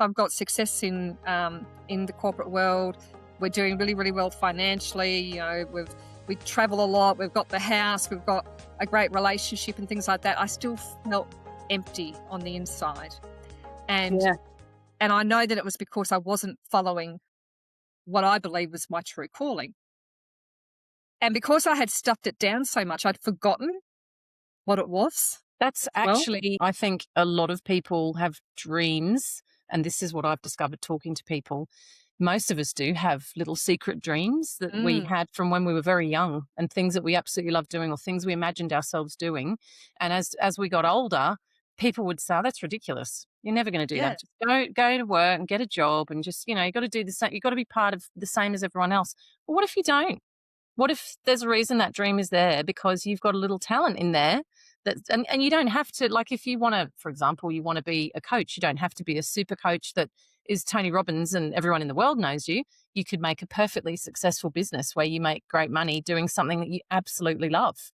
I've got success in the corporate world. We're doing really, really well financially. You know, we travel a lot. We've got the house. We've got a great relationship and things like that. I still felt empty on the inside, and I know that it was because I wasn't following what I believe was my true calling, and because I had stuffed it down so much, I'd forgotten what it was. That's actually, I think a lot of people have dreams, and this is what I've discovered talking to people. Most of us do have little secret dreams that we had from when we were very young, and things that we absolutely loved doing or things we imagined ourselves doing. And as we got older, people would say, oh, that's ridiculous. You're never going to do that. Just go to work and get a job and just, you know, you got to do the same. You've got to be part of the same as everyone else. But what if you don't? What if there's a reason that dream is there because you've got a little talent in there? And you don't have to, like, if you want to, for example, you want to be a coach, you don't have to be a super coach that is Tony Robbins and everyone in the world knows you. You could make a perfectly successful business where you make great money doing something that you absolutely love.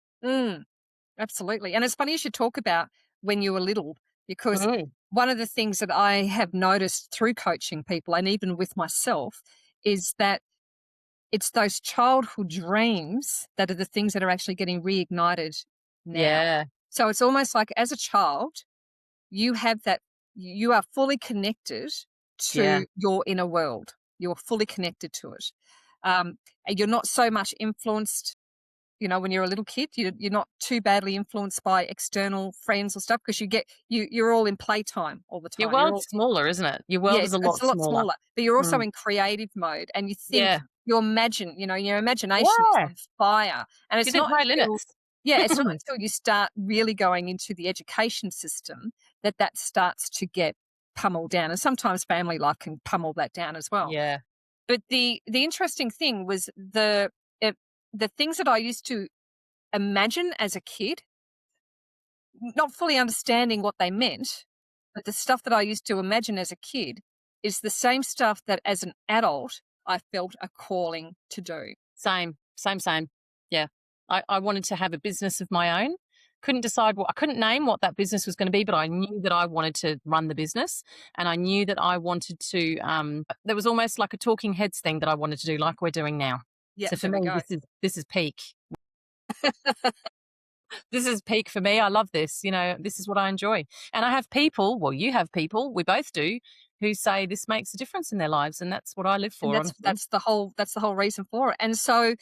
Absolutely. And it's funny you should talk about when you were little, because one of the things that I have noticed through coaching people and even with myself is that it's those childhood dreams that are the things that are actually getting reignited now. Yeah. So it's almost like as a child, you have that, you are fully connected to your inner world. You're fully connected to it. And you're not so much influenced, you know, when you're a little kid, you're not too badly influenced by external friends or stuff because you're all in playtime all the time. Your world's smaller, isn't it? Your world is a lot smaller. But you're also in creative mode, and you think you imagine, you know, your imagination is on fire. And it's not until, it's not until you start really going into the education system that starts to get pummeled down. And sometimes family life can pummel that down as well. Yeah. But the interesting thing was the things that I used to imagine as a kid, not fully understanding what they meant, but the stuff that I used to imagine as a kid is the same stuff that as an adult I felt a calling to do. Same. Yeah. I wanted to have a business of my own. Couldn't decide I couldn't name what that business was going to be, but I knew that I wanted to run the business, and I knew that I wanted to, there was almost like a talking heads thing that I wanted to do like we're doing now. Yeah, so for me, this is peak. This is peak for me. I love this. You know, this is what I enjoy. And I have people, well, you have people, we both do, who say this makes a difference in their lives, and that's what I live for. That's the whole reason for it. And so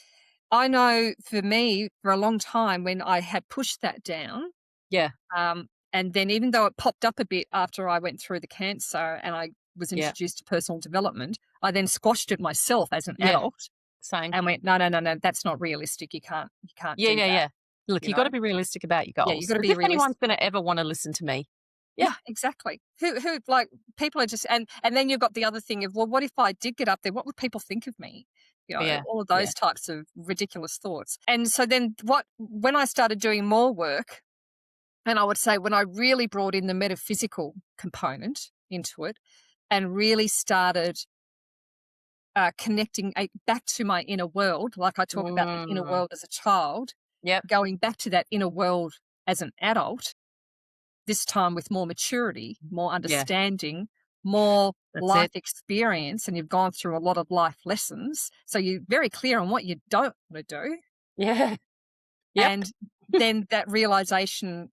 I know for me, for a long time when I had pushed that down, and then even though it popped up a bit after I went through the cancer and I was introduced to personal development, I then squashed it myself as an adult. Same. And went, no, that's not realistic. You can't do that. Yeah. Look, you've got to be realistic about your goals. Yeah, you've got to be realistic. If anyone's going to ever want to listen to me. Yeah, exactly. Who like people are just, and then you've got the other thing of, well, what if I did get up there? What would people think of me? You know, all of those types of ridiculous thoughts. And so then when I started doing more work, and I would say when I really brought in the metaphysical component into it and really started connecting back to my inner world, like I talk about the inner world as a child, going back to that inner world as an adult, this time with more maturity, more understanding, more life experience, and you've gone through a lot of life lessons. So you're very clear on what you don't want to do. Yeah. Yep. And then that realization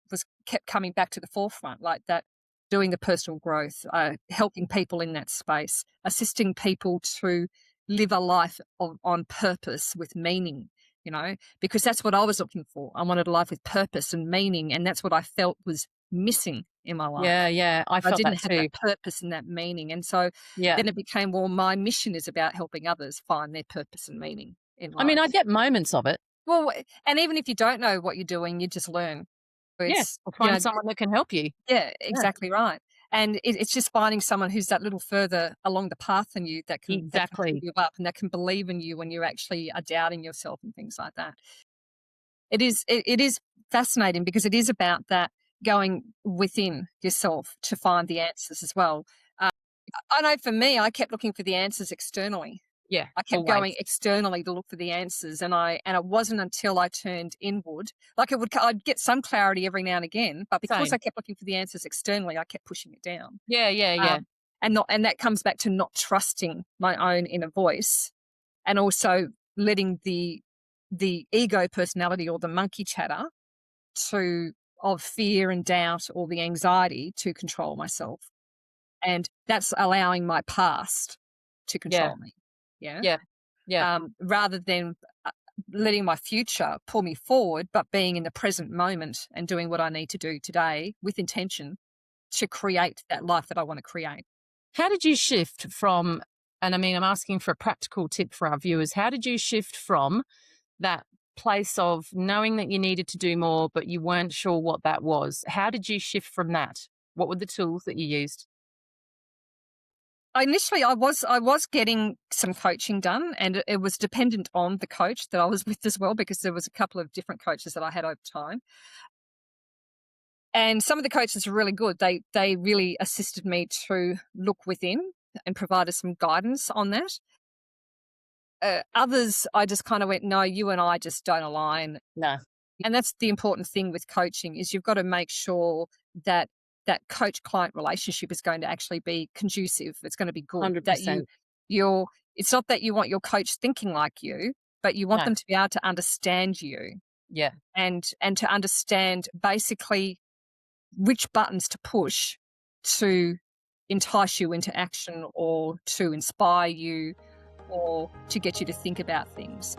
kept coming back to the forefront, like that, doing the personal growth, helping people in that space, assisting people to live a life on purpose with meaning, you know, because that's what I was looking for. I wanted a life with purpose and meaning, and that's what I felt was missing in my life. Yeah. I didn't have that purpose and that meaning. And so then it became, well, my mission is about helping others find their purpose and meaning in life. I mean, I get moments of it. Well, and even if you don't know what you're doing, you just learn. Or find someone that can help you. Yeah, exactly right. And it's just finding someone who's that little further along the path than you that can pull you up and that can believe in you when you actually are doubting yourself and things like that. It is fascinating because it is about that going within yourself to find the answers as well. I know for me, I kept looking for the answers externally. Yeah, I kept going externally to look for the answers, and it wasn't until I turned inward. Like I'd get some clarity every now and again, but because I kept looking for the answers externally, I kept pushing it down. Yeah. and that comes back to not trusting my own inner voice, and also letting the ego personality or the monkey chatter of fear and doubt or the anxiety to control myself. And that's allowing my past to Yeah. control me. Yeah. Yeah. Yeah. Rather than letting my future pull me forward, but being in the present moment and doing what I need to do today with intention to create that life that I want to create. How did you shift from, and I mean, I'm asking for a practical tip for our viewers, how did you shift from that place of knowing that you needed to do more, but you weren't sure what that was? How did you shift from that? What were the tools that you used? Initially, I was getting some coaching done, and it was dependent on the coach that I was with as well, because there was a couple of different coaches that I had over time. And some of the coaches were really good. They really assisted me to look within and provided some guidance on that. Others, I just kind of went, no, you and I just don't align. No. And that's the important thing with coaching, is you've got to make sure that that coach-client relationship is going to actually be conducive. It's going to be good. 100%. It's not that you want your coach thinking like you, but you want No. them to be able to understand you, Yeah. and to understand basically which buttons to push to entice you into action, or to inspire you, or to get you to think about things.